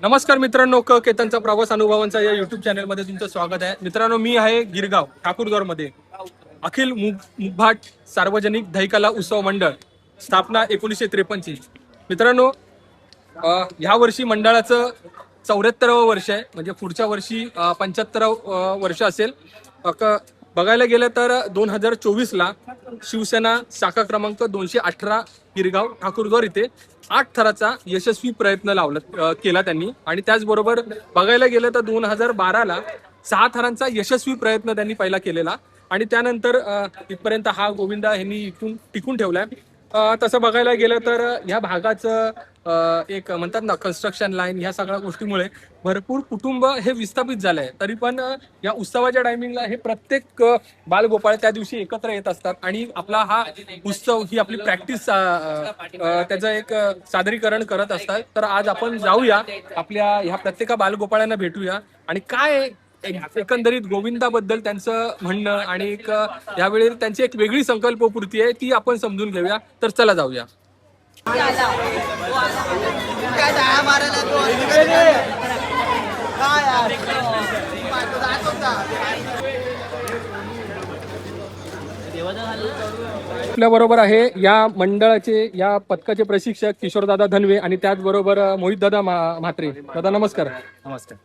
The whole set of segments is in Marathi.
नमस्कार मित्रांनो, केतनचा प्रवास अनुभवांचा या युट्यूब चॅनलमध्ये तुमचं स्वागत आहे. मित्रांनो, मी आहे गिरगाव ठाकूरगावमध्ये अखिल मुगभाट सार्वजनिक दहीकला उत्सव मंडळ, स्थापना 1953 ची. मित्रांनो, ह्या वर्षी मंडळाचं 74वं वर्ष आहे. म्हणजे पुढच्या वर्षी 75वं वर्ष असेल. बघायला गेलं तर 2024ला शिवसेना शाखा क्रमांक 218 गिरगाव ठाकूरगाव इथे 8 थराचा यशस्वी प्रयत्न केला त्यांनी. आणि त्याचबरोबर बघायला गेलं तर 2012ला 6 थरांचा यशस्वी प्रयत्न त्यांनी पहिला केलेला. आणि त्यानंतर इथपर्यंत हा गोविंदा यांनी इथून टिकून ठेवलाय. तसं बघायला गेलं तर ह्या भागाचं एक म्हणतात ना, कन्स्ट्रक्शन लाईन, ह्या सगळ्या गोष्टीमुळे भरपूर कुटुंब हे विस्थापित झालंय. तरी पण या उत्सवाच्या टायमिंगला हे प्रत्येक बालगोपाळ त्या दिवशी एकत्र येत असतात आणि आपला हा उत्सव, ही आपली प्रॅक्टिस, त्याचं एक सादरीकरण करत असतात. तर आज आपण जाऊया, आपल्या ह्या प्रत्येक बालगोपाळांना भेटूया आणि काय एकंदरीत गोविंदाबद्दल त्यांचं म्हणणं आणि एक यावेळी त्यांची एक वेगळी संकल्पपूर्ती आहे, ती आपण समजून घेऊया. तर चला जाऊया. आपल्या बरोबर आहे या मंडळाचे, या पथकाचे प्रशिक्षक किशोरदादा धनवे आणि त्याचबरोबर मोहितदादा म्हात्रे. दादा नमस्कार. नमस्कार.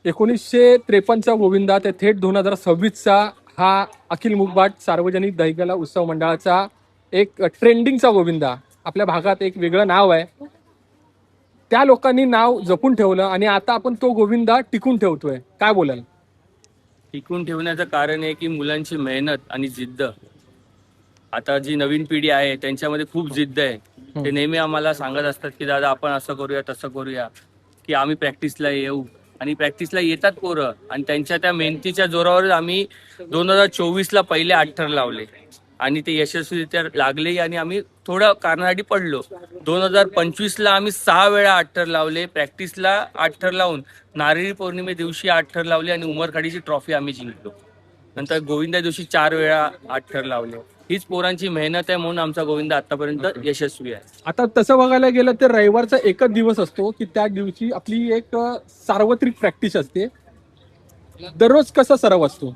1953चा गोविंदा ते थेट 2026चा हा अखिल मुगभाट सार्वजनिक दहीकला उत्सव मंडळाचा एक ट्रेंडिंगचा गोविंदा. आपल्या भागात एक वेगळं नाव आहे. त्या लोकांनी नाव जपून ठेवलं आणि आता आपण तो गोविंदा टिकून ठेवतोय. काय बोलाल? टिकून ठेवण्याचं कारण आहे की मुलांची मेहनत आणि जिद्द. आता जी नवीन पिढी आहे त्यांच्यामध्ये खूप जिद्द आहे. ते नेहमी आम्हाला सांगत असतात की दादा आपण असं करूया तसं करूया, की आम्ही प्रॅक्टिसला येऊ. आणि प्रॅक्टिसला येतात पोरं आणि त्यांच्या त्या मेहनतीच्या जोरावर आम्ही 2024ला पहिले 8 थर लावले आणि ते यशस्वीरित्या लागले. आणि आम्ही थोडं कारणासाठी पडलो. 2025ला आम्ही 6 वेळा 8 थर लावले. प्रॅक्टिसला 8 थर लावून नारळी पौर्णिमे दिवशी 8 थर लावले आणि उमरखाडीची ट्रॉफी आम्ही जिंकलो. नंतर गोविंदा दिवशी 4 वेळा 8 थर लावले. हीच पोरांची मेहनत आहे, म्हणून आमचा गोविंदा आतापर्यंत यशस्वी आहे. आता तसं बघायला गेलं तर रविवारचा एकच दिवस असतो की त्या दिवशी आपली एक सार्वत्रिक प्रॅक्टिस असते. दररोज कसा सराव असतो?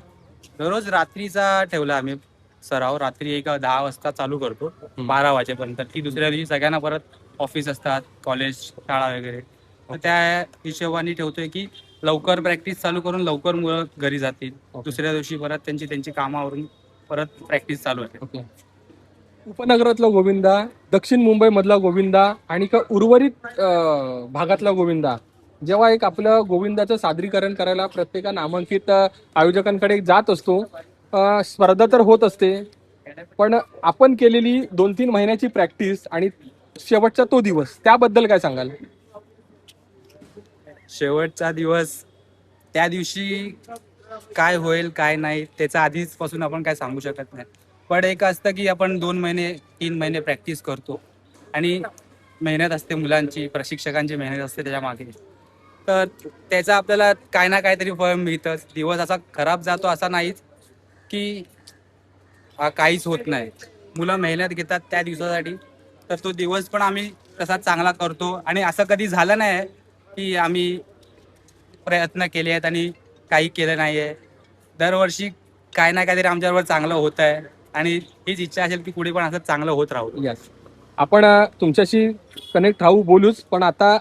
दररोज रात्रीचा ठेवला आम्ही सराव. रात्री 10 वाजता चालू करतो 12 वाजेपर्यंत, की दुसऱ्या दिवशी सगळ्यांना परत ऑफिस असतात, कॉलेज, शाळा वगैरे. तर त्या हिशोबाने ठेवतोय की लवकर प्रॅक्टिस चालू करून लवकर मुलं घरी जातील. दुसऱ्या दिवशी परत त्यांची कामावरून परत प्रॅक्टिस चालू होते. उपनगरातला गोविंदा, दक्षिण मुंबई मधला गोविंदा आणि उर्वरित भागातला गोविंदा, जेव्हा एक आपलं गोविंदाचं सादरीकरण करायला प्रत्येक नामांकित आयोजकांकडे जात असतो, स्पर्धा तर होत असते, पण आपण केलेली 2-3 महिन्याची प्रॅक्टिस आणि शेवटचा तो दिवस, त्याबद्दल काय सांगाल? शेवटचा दिवस, त्या दिवशी काय होईल काय नाही त्याचा आधीच पासून आपण काय सांगू शकत नाही. पण एक असतं की आपण 2 महिने 3 महिने प्रॅक्टिस करतो आणि मेहनत असते, मुलांची, प्रशिक्षकांची मेहनत असते त्याच्या मागे. तर त्याचा आपल्याला काय ना काहीतरी फळ मिळतंच. दिवस असा खराब जातो असं नाहीच की काहीच होत नाही. मुलं मेहनत घेतात त्या दिवसासाठी, तर तो दिवस पण आम्ही तसा चांगला करतो. आणि असं कधी झालं नाही की आम्ही प्रयत्न केले आहेत आणि काही केलं नाही आहे. दरवर्षी काय ना काहीतरी आमच्याबरोबर चांगलं होत आहे आणि हीच इच्छा असेल की पुढे पण असं चांगलं होत राहू. यस, आपण तुमच्याशी कनेक्ट राहू, बोलूच. पण आता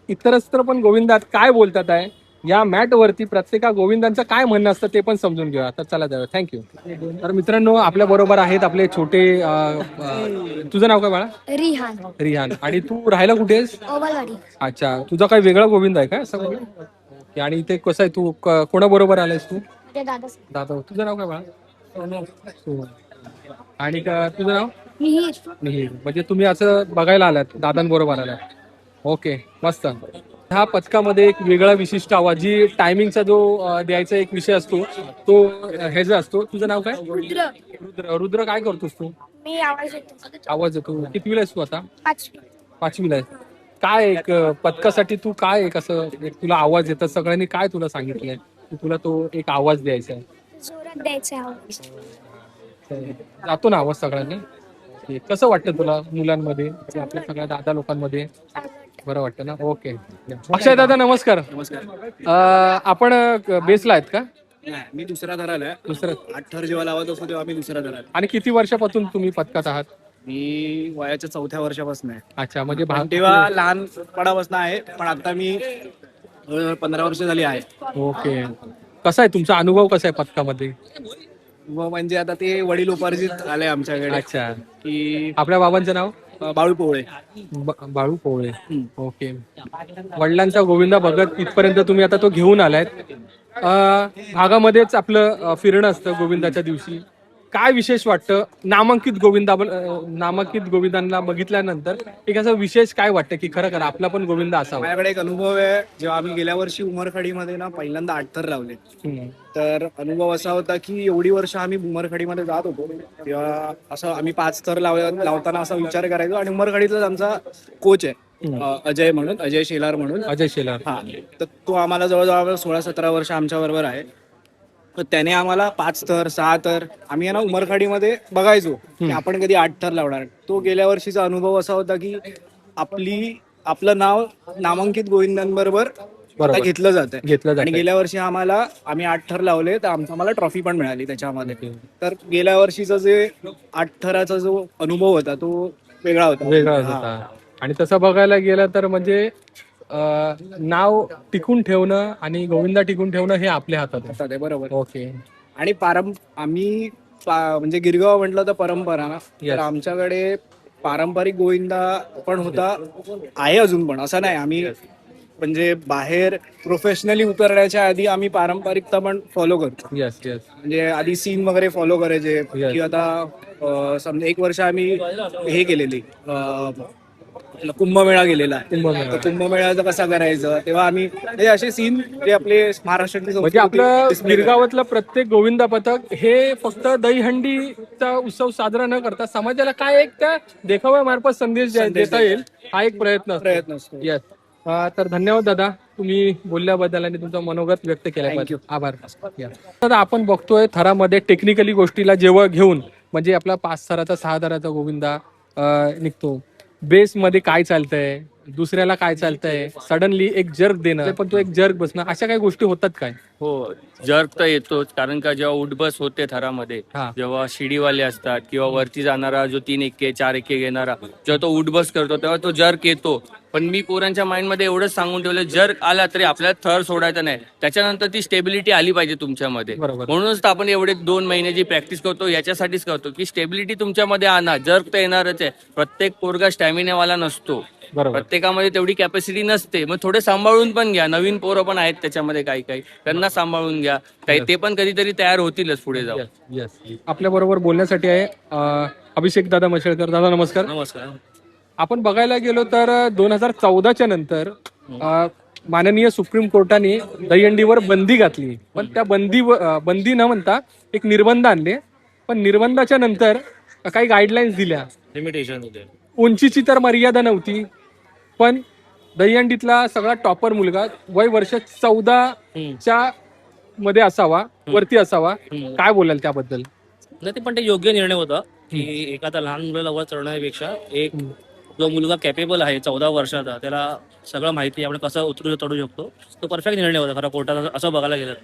इतरत्र पण गोविंदात काय बोलतात आहे, या मॅट वरती प्रत्येका गोविंदांचं काय म्हणणं असतं ते पण समजून घेऊया. तर चला जाऊया. थँक्यू. तर मित्रांनो, आपल्या बरोबर आहेत आपले छोटे, तुझं नाव काय बाळा? रिहान. रिहान. आणि तू राहायला कुठे आहेस? ओवालवाडी. अच्छा, तुझा काही वेगळा गोविंद आहे का असं? ओके. आणि इथे कसं आहे, तू कोणाबरोबर आलायस तू? माझ्या दादा. दादा. तुझं नाव काय बाळा? सोहम. आणि तुझं नाव? मिहीर. मिहीर. म्हणजे तुम्ही असं बघायला आलात, दादांबरोबर आलात. ओके, मस्त. ह्या पथकामध्ये एक वेगळा विशिष्ट आवाज, जी टायमिंगचा जो द्यायचा एक विषय असतो, तो ह्याचा असतो. तुझं नाव काय? रुद्र. रुद्र. रुद्र, काय करतोस तू? मी आवाज येतो. आवाज येतो. कितवीला आहेस तू आता? 5वी. 5वीला आहे. काय एक पथकासाठी तू काय एक असं एक तुला आवाज येतात, सगळ्यांनी काय तुला सांगितलंय की तुला तो एक आवाज द्यायचा आहे? जोरात द्यायचा आवाज. जातो ना आवाज सगळ्यांनी? कसं वाटतं तुला मुलांमध्ये, आपल्या सगळ्या दादा लोकांमध्ये? बरं वाटतं ना. ओके. अक्षय दादा नमस्कार. आपण बेसला आहेत का? मी दुसरा धरायला आहे. दुसरं. 8 थर जेव्हा लावत असतो तेव्हा मी दुसरा धरायला. आणि किती वर्षापासून तुम्ही पथकात आहात? मी वयाच्या 4थ्या वर्षापासून आहे. अच्छा, म्हणजे पण तेव्हा लहानपणापासून आहे, पण आता मी 15 वर्ष झाली आहे. ओके. कसा आहे तुमचा अनुभव, कसा आहे पथकामध्ये? म्हणजे आता ते वडील उपार्जित आले आमच्याकडे, अच्छा. की आपल्या बाबांचं नाव? बाळू पोवळे. बाळू पोवळे. ओके. वडिलांचा गोविंदा बघत इथपर्यंत तुम्ही आता तो घेऊन आलायत. भागामध्येच आपलं फिरणं असतं गोविंदाच्या दिवशी. काय विशेष वाटतं नामांकित गोविंदांना बघितल्यानंतर? एक असं विशेष काय वाटतं की खरं खरं आपला पण गोविंदा असावा? माझ्याकडे एक अनुभव आहे. जेव्हा आम्ही गेल्या वर्षी उमरखाडीमध्ये ना पहिल्यांदा 8 थर लावले, तर अनुभव असा होता की एवढी वर्ष आम्ही उमरखाडीमध्ये जात होतो तेव्हा असं आम्ही 5 थर लावताना असा विचार करायचो. आणि उमरखाडीतलाच आमचा कोच आहे अजय म्हणून, अजय शेलार म्हणून. अजय शेलार. हा, तर तो आम्हाला जवळजवळ 16-17 वर्ष आमच्या बरोबर आहे. तर त्याने आम्हाला 5 थर 6 थर आम्ही ना उमरखाडीमध्ये बघायचो की आपण कधी 8 थर लावणार. तो गेल्या वर्षीचा अनुभव असा होता की आपलं नाव नामांकित गोविंदांबरोबर आता घेतलं जातं. आणि गेल्या वर्षी आम्ही 8 थर लावले, तर आम्हाला ट्रॉफी पण मिळाली त्याच्यामध्ये. तर गेल्या वर्षीचा जे 8 थराचा जो अनुभव होता तो वेगळा होता. आणि तसं बघायला गेलं तर म्हणजे नाव टिकून ठेवणं आणि गोविंदा टिकून ठेवणं हे आपल्या हातात आहे. बरोबर. ओके. आणि आम्ही म्हणजे गिरगाव म्हटलं तर परंपरा ना, तर आमच्याकडे पारंपरिक गोविंदा पण होता, आहे अजून पण. असं नाही आम्ही म्हणजे बाहेर प्रोफेशनली उतरण्याच्या आधी आम्ही पारंपरिकता पण फॉलो करतो. Yes yes. म्हणजे आधी सीन वगैरे फॉलो करायचे की आता समजा 1 वर्ष आम्ही हे केलेली कुंभमेळा गेलेला. तर कुंभमेळाचं कसा करायचं तेव्हा आम्ही हे असे सीन जे आपले महाराष्ट्रातले म्हणजे आपलं गिरगावातलं प्रत्येक गोविंदा पथक हे फक्त दहीहंडीचा उत्सव साजरा न करता समाजाला काय एक त्या देखाव्यामार्फत संदेश देता येईल हा एक प्रयत्न असतो. येस. तर धन्यवाद दादा, तुम्ही बोलल्याबद्दल आणि तुमचं मनोगत व्यक्त केल्याबद्दल आभार. दादा, आपण बघतोय थरामध्ये टेक्निकली गोष्टीला जेव्हा घेऊन म्हणजे आपला 5 थराचा 6 थराचा गोविंदा निघतो. बेस मध्ये काय चालतंय, दुसऱ्याला काय चालतंय, सडनली एक जर्क देणं, पण तो एक जर्क बसणं, अशा काही गोष्टी होतात काय? हो, जर्क तर येतोच. कारण का जेव्हा उठबस होते थरामध्ये, जेव्हा शिडीवाले असतात किंवा वरती जाणारा जो 3 एके 4 एके घेणारा जेव्हा तो उठबस करतो तेव्हा तो जर्क येतो. पण मी पोरांच्या माइंडमध्ये एवढंच सांगून ठेवलं, जर्क आला तरी आपल्याला थर सोडायचा नाही, त्याच्यानंतर ती स्टेबिलिटी आली पाहिजे तुमच्यामध्ये. म्हणूनच तर आपण एवढे 2 महिने जी प्रॅक्टिस करतो याच्यासाठीच करतो की स्टेबिलिटी तुमच्यामध्ये आणा. जर्क तर येणारच आहे. प्रत्येक पोरगा स्टॅमिनावाला नसतो, प्रत्येकामध्ये तेवढी कॅपॅसिटी नसते. मग थोडे सांभाळून पण घ्या. नवीन पोरं पण आहेत त्याच्यामध्ये, काही त्यांना सांभाळून घ्या. ते पण कधीतरी तयार होतीलच पुढे जाऊन. आपल्या बरोबर बोलण्यासाठी आहे अभिषेक दादा मशेळकर. दादा नमस्कार. नमस्कार. आपण बघायला गेलो तर 2014च्या नंतर माननीय सुप्रीम कोर्टाने दहीहंडीवर बंदी घातली. पण त्या बंदी न म्हणता एक निर्बंध आणले. पण निर्बंधाच्या नंतर काही गाईडलाईन्स दिल्या, लिमिटेशन होते. उंचीची तर मर्यादा नव्हती, पण दहीहंडीतला सगळा टॉपर मुलगा वय वर्ष 14च्या मध्ये असावा, वरती असावा. काय बोलाल त्याबद्दल? नाही, ते पण ते योग्य निर्णय होता की एखादा लहान मुलाला वर चढवण्यापेक्षा एक जो मुलगा कॅपेबल आहे 14 वर्षाचा, त्याला सगळं माहिती आपण कसं चढू शकतो, तो परफेक्ट निर्णय होता खरा कोर्टाचा असं बघायला गेलं.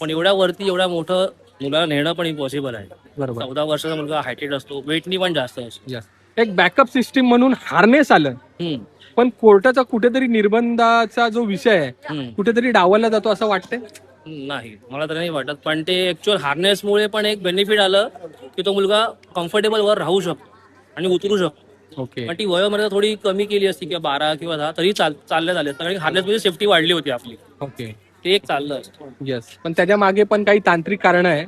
पण एवढ्या वरती एवढ्या मोठं मुलाला नेणं पण इम्पॉसिबल आहे. 14 वर्षाचा मुलगा हायटेड असतो, वेटनी पण जास्त असतो. एक बॅकअप सिस्टीम म्हणून हार्नेस आलं, पण कोर्टाचा कुठेतरी निर्बंधाचा जो विषय आहे कुठेतरी डावलला जातो असं वाटतंय. नाही, मला तर नाही वाटत. पण ते ऍक्च्युअल हार्नेसमुळे पण एक बेनिफिट आलं की तो मुलगा कम्फर्टेबल वर राहू शकतो आणि उतरू शकतो. पण ती वयोमर्यादा थोडी कमी केली असती किंवा 12 किंवा 10 तरी चालल्या झाले, कारण हार्नेसमध्ये सेफ्टी वाढली होती आपली. ते एक चाललं असतं. येस. पण त्याच्या मागे पण काही तांत्रिक कारण आहे.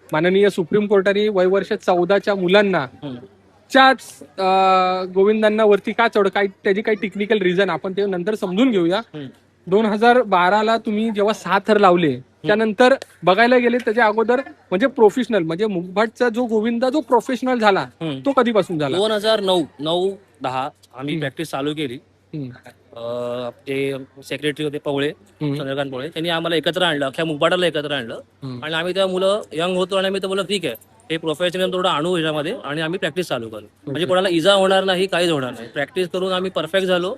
माननीय सुप्रीम कोर्टाने वयवर्ष 14च्या मुलांना च्याच गोविंदांना वरती का काय त्याची काही टेक्निकल रिझन आपण ते नंतर समजून घेऊया. 2012ला तुम्ही जेव्हा 6 थर लावले, त्यानंतर बघायला गेले त्याच्या अगोदर म्हणजे प्रोफेशनल म्हणजे मुगभाटचा जो गोविंदा जो प्रोफेशनल झाला तो कधीपासून झाला? 2009-10 आम्ही प्रॅक्टिस चालू केली. ते सेक्रेटरी होते पवळे, चंद्रकांत पवळे, त्यांनी आम्हाला एकत्र आणलं, अख्ख्या मुगभाटाला एकत्र आणलं. आणि आम्ही त्या मुलं यंग होतो आणि आम्ही तर बोललो ठीक आहे, हे प्रोफेशनल थोडं आणू ह्याच्यामध्ये आणि आम्ही प्रॅक्टिस चालू करू. म्हणजे कोणाला इजा होणार नाही, काहीच होणार नाही. प्रॅक्टिस करून आम्ही परफेक्ट झालो.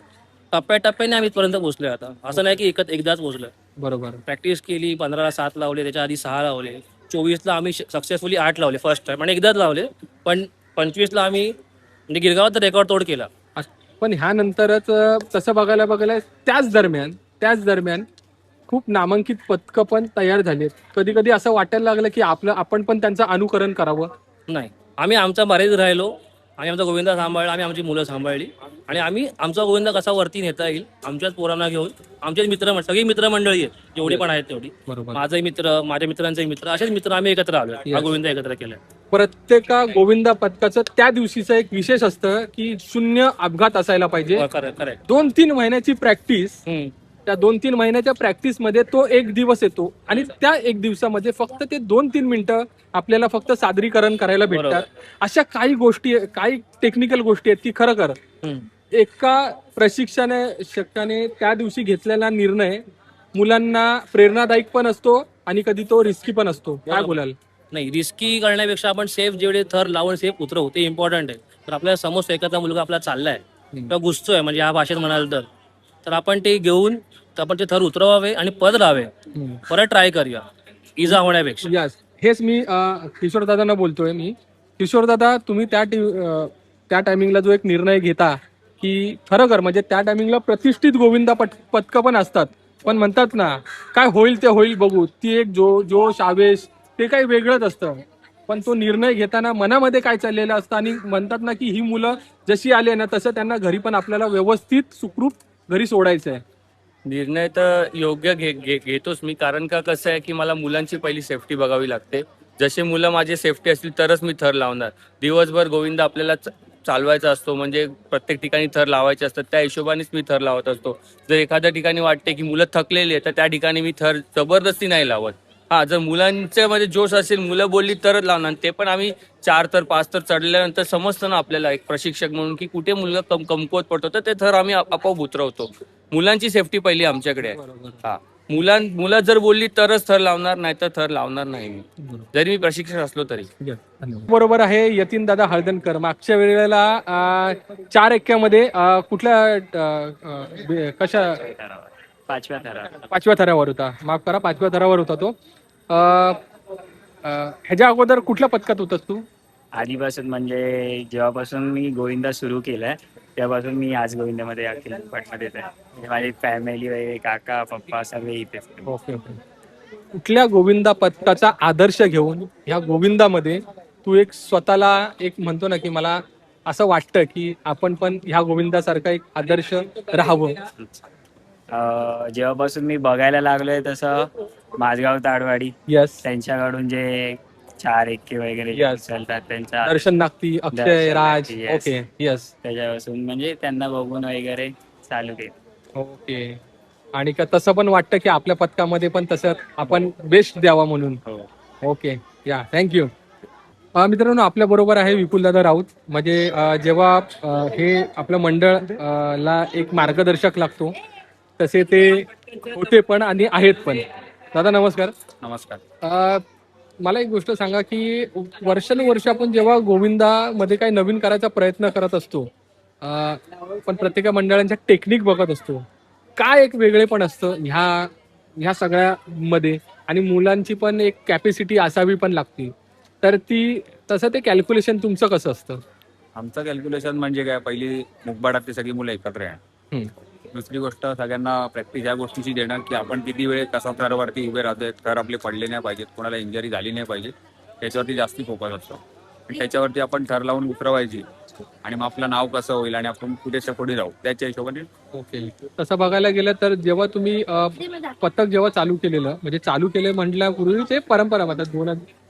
टप्प्याटप्प्याने आम्ही इथपर्यंत पोहोचलोय. आता असं नाही की एकदाच पोहोचलोय. बरोबर. प्रॅक्टिस केली, 15ला 7 लावले, त्याच्या आधी 6 लावले, 24ला आम्ही सक्सेसफुली 8 लावले फर्स्ट टाइम आणि एकदाच लावले. पण 25ला आम्ही म्हणजे गिरगावात तर रेकॉर्ड तोड केला. पण ह्यानंतरच तसं बघायला त्याच दरम्यान खूप नामांकित पथकं पण तयार झाली. कधी कधी असं वाटायला लागलं की आपण पण त्यांचं अनुकरण करावं. नाही, आम्ही आमचा बरेच राहिलो. आम्ही आमचा गोविंदा सांभाळला, आम्ही आमची मुलं सांभाळली आणि आम्ही आमचा गोविंदा कसा वरती नेता येईल आमच्याच पोरांना घेऊन, आमचे सगळी मित्रमंडळी आहेत जेवढी पण आहेत तेवढी. बरोबर. माझाही मित्र, माझ्या मित्रांचे मित्र, असेच मित्र आम्ही एकत्र आलो. हा गोविंदा एकत्र केलाय. प्रत्येका गोविंदा पथकाचं त्या दिवशीचं एक विशेष असतं की 0 अपघात असायला पाहिजे. करेक्ट. 2-3 महिन्याची प्रॅक्टिस, त्या 2-3 महिन्याच्या प्रॅक्टिसमध्ये तो एक दिवस येतो आणि त्या एक दिवसामध्ये फक्त ते 2-3 मिनिटं आपल्याला फक्त सादरीकरण करायला भेटतात. अशा काही टेक्निकल गोष्टी आहेत की खरं एका प्रशिक्षकाने त्या दिवशी घेतलेला निर्णय मुलांना प्रेरणादायक पण असतो आणि कधी तो रिस्की पण असतो. काय बोलाल? नाही, रिस्की करण्यापेक्षा आपण सेफ जेवढे थर लावून सेफ उतरवू ते इम्पॉर्टंट आहे. तर आपल्याला समोर एखादा मुलगा आपला चाललाय किंवा घुसतोय म्हणजे ह्या भाषेत म्हणाल तर आपण ते घेऊन आपण ते थर उतरवावे आणि पद लावे, परत ट्राय करूया इजा होण्यापेक्षा. यस, हेच मी किशोर दादांना बोलतोय. किशोर दादा, तुम्ही त्या टायमिंगला जो एक निर्णय घेता की खरोखर म्हणजे त्या टायमिंगला प्रतिष्ठित गोविंदा पथकं पण असतात, पण म्हणतात ना काय होईल ते होईल बघू, ती एक जोश आवेश ते काही वेगळंच असतं. पण तो निर्णय घेताना मनामध्ये काय चाललेलं असतं आणि म्हणतात ना की ही मुलं जशी आले ना तसं त्यांना घरी पण आपल्याला व्यवस्थित सुखरूप घरी सोडायचं आहे. निर्णय तर योग्य घेतोच मी, कारण का कसं आहे की मला मुलांची पहिली सेफ्टी बघावी लागते. जसे मुलं माझी सेफ्टी असतील तरच मी थर लावणार. दिवसभर गोविंदा आपल्याला चालवायचा असतो, म्हणजे प्रत्येक ठिकाणी थर लावायचे असतात, त्या हिशोबानेच मी थर लावत असतो. जर एखाद्या ठिकाणी वाटते की मुलं थकलेली आहेत तर त्या ठिकाणी मी थर जबरदस्ती नाही लावत. हा, जर मुलांच्या मध्ये जोश असेल, मुलं बोलली तरच लावणार. ते पण आम्ही 4 तर 5 तर चढल्यानंतर समजतं ना आपल्याला एक प्रशिक्षक म्हणून की कुठे मुलगा कमकुवत पडतो, तर ते थर आम्ही आपोआप उतरवतो. मुलांची सेफ्टी पहिली आमच्याकडे आहे. हा, मुलं जर बोलली तरच थर लावणार, नाही तर थर लावणार नाही मी, जरी मी प्रशिक्षक असलो तरी. बरोबर आहे यतीन दादा हळदणकर. मागच्या वेळेला 4 एक्क्यामध्ये कशा 5व्या थरावर होता, माफ करा 5व्या थरावर होता तो. ह्याच्या अगोदर कुठल्या पथकात होतास तू? आधीपासून म्हणजे जेव्हापासून मी गोविंदा सुरू केलाय तेव्हापासून मी आज गोविंदामध्ये अखिल मध्ये आहे. म्हणजे माझी फॅमिली वगैरे काका पप्पा सगळे इथेच. ओके. कुठल्या गोविंदा पथकाचा आदर्श घेऊन ह्या गोविंदामध्ये तू एक स्वतःला एक म्हणतो ना की मला असं वाटतं की आपण पण ह्या गोविंदासारखा एक आदर्श राहावं? जेव्हापासून मी बघायला लागलोय तसं माझगाव ताडवाडी, यस, त्यांच्याकडून जे 4 एक्के वगैरे Yes. चालतात त्यांच्या दर्शन नागती, अक्षय दर्शन राज. नागती, yes. ओके, यस, त्याच्यापासून म्हणजे त्यांना बघून वगैरे चालू केलं. ओके. आणि का तसं पण वाटतं की आपल्या पथकामध्ये पण तसं आपण बेस्ट द्यावा म्हणून? हो. ओके, या, थँक्यू. मित्रांनो, आपल्या बरोबर आहे विपुलदादा राऊत. म्हणजे जेव्हा हे आपलं मंडळ ला एक मार्गदर्शक लागतो तसे ते होते पण आणि आहेत पण. दादा नमस्कार. नमस्कार. मला एक गोष्ट सांगा की वर्षानुवर्ष आपण जेव्हा गोविंदामध्ये काही नवीन करायचा प्रयत्न करत असतो, पण प्रत्येक मंडळांच्या टेक्निक बघत असतो, काय एक वेगळे पण असतं ह्या सगळ्यामध्ये आणि मुलांची पण एक कॅपॅसिटी असावी पण लागते. तर तसं ते कॅल्क्युलेशन तुमचं कसं असतं? आमचं कॅल्क्युलेशन म्हणजे काय, पहिली मुखबाडातली सगळी मुलं एकत्र आहे. दुसरी गोष्ट सगळ्यांना प्रॅक्टिस या गोष्टीची देणार की आपण किती वेळ कसा थरावरती उभे राहतोय, थर आपले पडले नाही पाहिजेत, कोणाला इंजरी झाली नाही पाहिजे, त्याच्यावरती जास्ती फोकस असतो. आणि त्याच्यावरती आपण थर लावून उतरवायची आणि मग आपलं नाव कसं होईल आणि आपण पुढे पुढे जाऊ त्याच्या हिशोबाने. ओके. तसं बघायला गेलं तर जेव्हा तुम्ही पथक जेव्हा चालू केले म्हटल्यापूर्वीचे परंपरा म्हणतात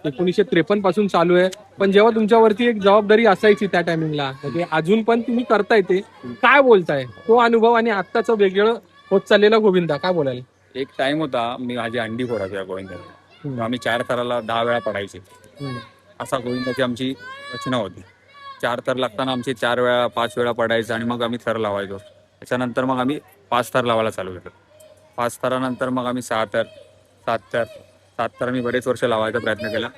1953 पासून चालू आहे, पण जेव्हा तुमच्यावरती एक जबाबदारी असायची त्या टायमिंगला, म्हणजे अजून पण तुम्ही करताय, ते काय बोलताय तो अनुभव आणि आत्ताचं वेगळं होत चाललेला गोविंदा काय बोलाल? एक टाइम होता, मी माझी अंडी फोडायचो या गोविंदाला. आम्ही 4 थराला 10 वेळा पडायचे, असा गोविंदाची आमची रचना होती. 4 थर लागताना आमचे 4 वेळा 5 वेळा पडायचं आणि मग आम्ही थर लावायचो. त्याच्यानंतर मग आम्ही 5 थर लावायला चालू केलं. 5 थरानंतर मग आम्ही 6 थर, 7 थर आम्ही बरेच वर्ष लावायचा प्रयत्न केला.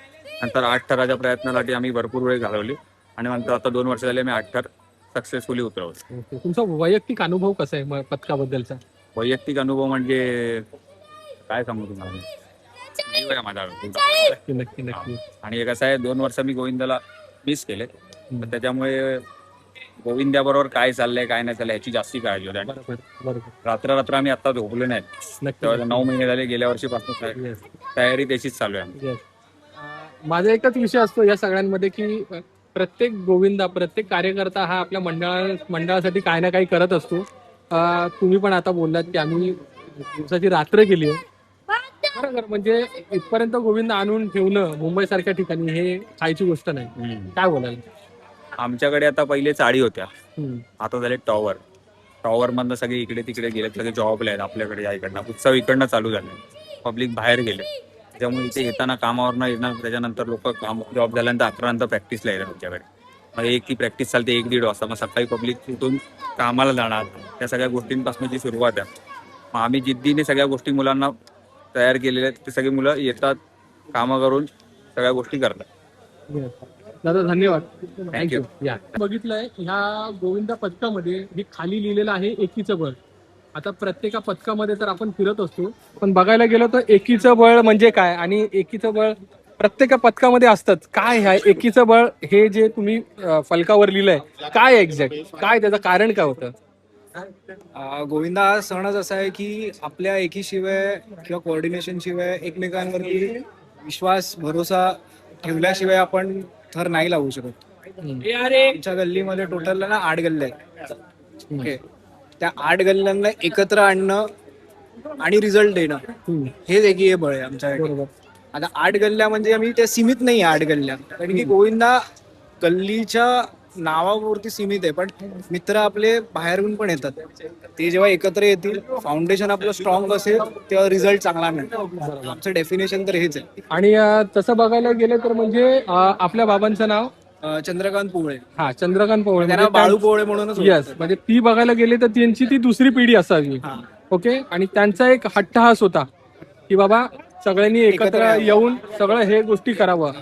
नंतर 8 थराच्या प्रयत्नासाठी आम्ही भरपूर वेळ घालवली आणि नंतर आता 2 वर्ष झाले आम्ही 8 थर सक्सेसफुली उतरवलं. तुमचा वैयक्तिक अनुभव कसा आहे पथकाबद्दलचा? वैयक्तिक अनुभव म्हणजे काय सांगू तुम्हाला, जीव आहे माझा. नक्की नक्की नक्की. आणि एक असं आहे, 2 वर्ष मी गोविंदाला मिस केले, तर त्याच्यामुळे गोविंद्याबरोबर काय चाललंय काय नाही चाललंय याची जास्ती काळजी होती. आणि बरोबर बरोबर. रात्र रात्र आम्ही आता झोपलो नाही. नक्की तेव्हा 9 महिने झाले, गेल्या वर्षीपासून Yes, तयारी त्याचीच चालू आहे. yes. माझा एकच विषय असतो या सगळ्यांमध्ये की प्रत्येक गोविंदा, प्रत्येक कार्यकर्ता हा आपल्या मंडळासाठी काय ना काही करत असतो. तुम्ही पण आता बोललात की आम्ही दिवसाची रात्र केली आहे. खरं म्हणजे इथपर्यंत गोविंद आणून ठेवणं मुंबई सारख्या ठिकाणी हे खायची गोष्ट नाही. काय बोलाल? आमच्याकडे आता पहिले चाळी होत्या, हम्म. आता झाले टॉवर मधनं सगळे इकडे तिकडे गेले, सगळे जॉबला आहेत. आपल्याकडे या इकडनं उत्सव इकडनं चालू झाले, पब्लिक बाहेर गेले. त्यामुळे इथे येताना कामावर न येणार, त्याच्यानंतर लोक काम जॉब झाल्यानंतर 11 नंतर प्रॅक्टिसला येतात आमच्याकडे. मग एक ती प्रॅक्टिस चालते 1-1.5 वाजता. मग सकाळी पब्लिक तिथून कामाला जाणार, त्या सगळ्या गोष्टींपासून सुरुवात आहे. मग आम्ही जिद्दीने सगळ्या गोष्टी मुलांना तयार केलेल्या आहेत. ते सगळी मुलं येतात, कामं करून सगळ्या गोष्टी करतात. Yes. दादा धन्यवाद. थँक्यू. या बघितलंय ह्या गोविंदा पथकामध्ये हे खाली लिहिलेलं आहे एकीचं बळ. आता प्रत्येका पथकामध्ये तर आपण फिरत असतो, पण बघायला गेलो तर एकीचं बळ म्हणजे काय आणि एकीचं बळ प्रत्येका पथकामध्ये असतं. काय आहे एकीचं बळ हे जे तुम्ही फलकावर लिहिलंय, काय एक्झॅक्ट काय त्याचं कारण काय होतं? गोविंदा हा सणच असा आहे की आपल्या एकीशिवाय किंवा कोऑर्डिनेशन शिवाय एकमेकांवरती विश्वास भरोसा ठेवल्याशिवाय आपण थर नाही लावू शकत. आमच्या गल्लीमध्ये टोटल ना 8 गल्ल्या आहेत. ओके, त्या 8 गल्ल्यांना एकत्र आणणं आणि रिझल्ट देणं हेच एकी बळ आहे आमच्या. बरोबर. आता 8 गल्ल्या म्हणजे आम्ही ते सीमित नाही 8 गल्ल्या, कारण की गोविंदा गल्लीच्या नावावरती सीमित आहे, पण मित्र आपले बाहेरून पण येतात. ते जेव्हा एकत्र येतील, फाउंडेशन आपलं स्ट्रॉंग असेल, तेव्हा रिझल्ट चांगला मिळतो. आमचं डेफिनेशन तर हेच आहे. आणि तसं बघायला गेलं तर म्हणजे आपल्या बाबांचं नाव चंद्रकांत पोवळे, हा चंद्रकांत पोवळे, त्यांना बाळू पोवळे म्हणूनच येस, म्हणजे ती बघायला गेली तर त्यांची ती दुसरी पिढी असावी. हा. ओके, आणि त्यांचा एक हट्टहास होता की बाबा सगळ्यांनी एकत्र येऊन सगळं हे गोष्टी करावं.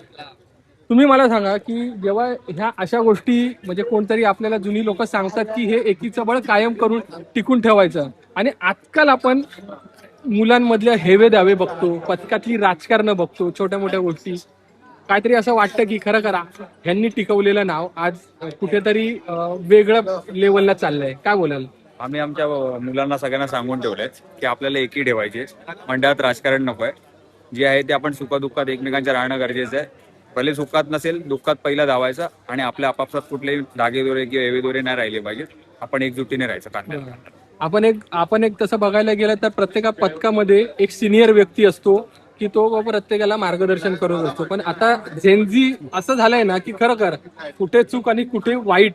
तुम्ही मला सांगा की जेव्हा ह्या अशा गोष्टी म्हणजे कोणतरी आपल्याला जुनी लोक सांगतात की हे एकीचं बळ कायम करून टिकून ठेवायचं, आणि आजकाल आपण मुलांमधल्या हेवे दावे बघतो, पथकातली राजकारण बघतो, छोट्या मोठ्या गोष्टी, काहीतरी असं वाटतं की खरं करा ह्यांनी टिकवलेलं नाव आज कुठेतरी वेगळं लेवलला चाललंय. काय बोलाल? आम्ही आमच्या मुलांना सगळ्यांना सांगून ठेवलंय की आपल्याला एकी ठेवायची, मंडळात राजकारण नकोय. जे आहे ते आपण सुखदुःखात एकमेकांच्या राहणं गरजेचं आहे. भले सुखात नसेल, दुःखात पहिला धावायचं, आणि आपल्या आपापसात कुठलेही धागेदोरे किंवा हेवेदोरे नाही राहिले पाहिजे. आपण एकजुटीने राहायचं कांद्याला. आपण एक तसं बघायला गेलं तर प्रत्येका पथकामध्ये एक सिनियर व्यक्ती असतो की तो प्रत्येकाला मार्गदर्शन करत असतो. पण आता झेनझी असं झालंय ना की खरं कुठे चूक आणि कुठे वाईट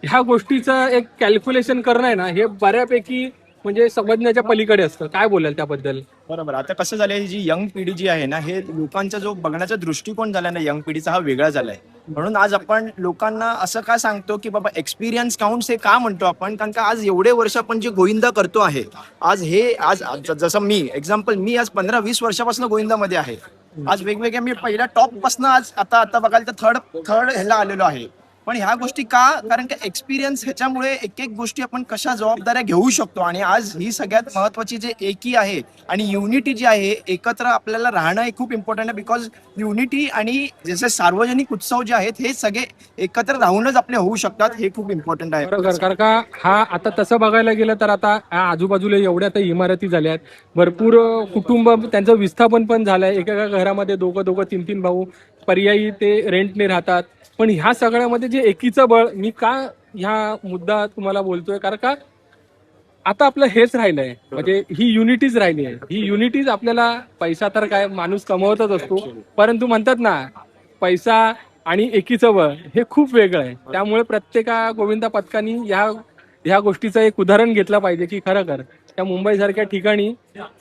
ह्या गोष्टीचं एक कॅल्क्युलेशन करणं आहे ना, हे बऱ्यापैकी म्हणजे समजण्याच्या पलीकडे असतं. काय बोलाल त्याबद्दल? बरोबर. आता कसं झालंय, जी यंग पिढी जी आहे ना, हे लोकांचा जो बघण्याचा दृष्टिकोन झाला ना यंग पिढीचा, हा वेगळा झालाय. म्हणून आज आपण लोकांना असं का सांगतो की बाबा एक्सपिरियन्स काउंट्स हे का म्हणतो आपण, कारण का आज एवढे वर्ष आपण जे गोविंदा करतो आहे, आज जसं मी एक्झाम्पल, मी आज 15-20 वर्षापासून गोविंदामध्ये आहे. आज वेगवेगळ्या, मी पहिल्या टॉप पासून आज आता बघायला तर थर्ड ह्याला आलेलो आहे. पण ह्या गोष्टी का, कारण की एक्सपिरियन्स ह्याच्यामुळे एक एक गोष्टी आपण कशा जबाबदाऱ्या घेऊ शकतो. आणि आज ही सगळ्यात महत्वाची जे एकी आहे आणि युनिटी जी आहे, एकत्र आपल्याला राहणं हे खूप इम्पॉर्टंट आहे. बिकॉज युनिटी आणि जसे सार्वजनिक उत्सव जे आहेत हे सगळे एकत्र राहूनच आपले होऊ शकतात. हे खूप इम्पॉर्टंट आहे. बरोबर. कारण का हा आता तसं बघायला गेलं तर आता आजूबाजूला एवढ्या आता इमारती झाल्यात, भरपूर कुटुंब त्यांचं विस्थापन पण झालंय. एका घरामध्ये दोघं 3 भाऊ पर्यायी ते रेंटने राहतात. पण ह्या सगळ्यामध्ये जे एकीचं बळ, मी का ह्या मुद्दा तुम्हाला बोलतोय, कारण का आता आपलं हेच राहिलंय, म्हणजे ही युनिटीज राहिली आहे. ही युनिटीज आपल्याला, पैसा तर काय माणूस कमवतच असतो, परंतु म्हणतात ना पैसा आणि एकीचं बळ हे खूप वेगळं आहे. त्यामुळे प्रत्येका गोविंदा पथकानी ह्या गोष्टीचं एक उदाहरण घेतलं पाहिजे की खरं त्या मुंबई सारख्या ठिकाणी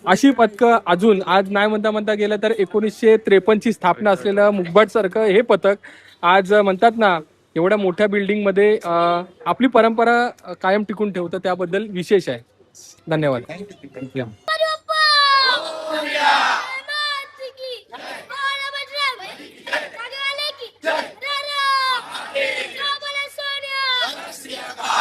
अशी पथकं अजून आज नाही म्हणता गेलं तर 1953 ची स्थापना असलेलं मुगभाट सारखं हे पथक आज म्हणतात ना एवढ्या मोठ्या बिल्डिंग मध्ये आपली परंपरा कायम टिकून ठेवतं, त्याबद्दल विशेष आहे. धन्यवाद. Sonia!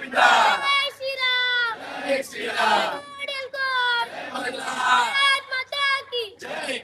जय श्रीराम. वडील कोण? भारत माता की जय.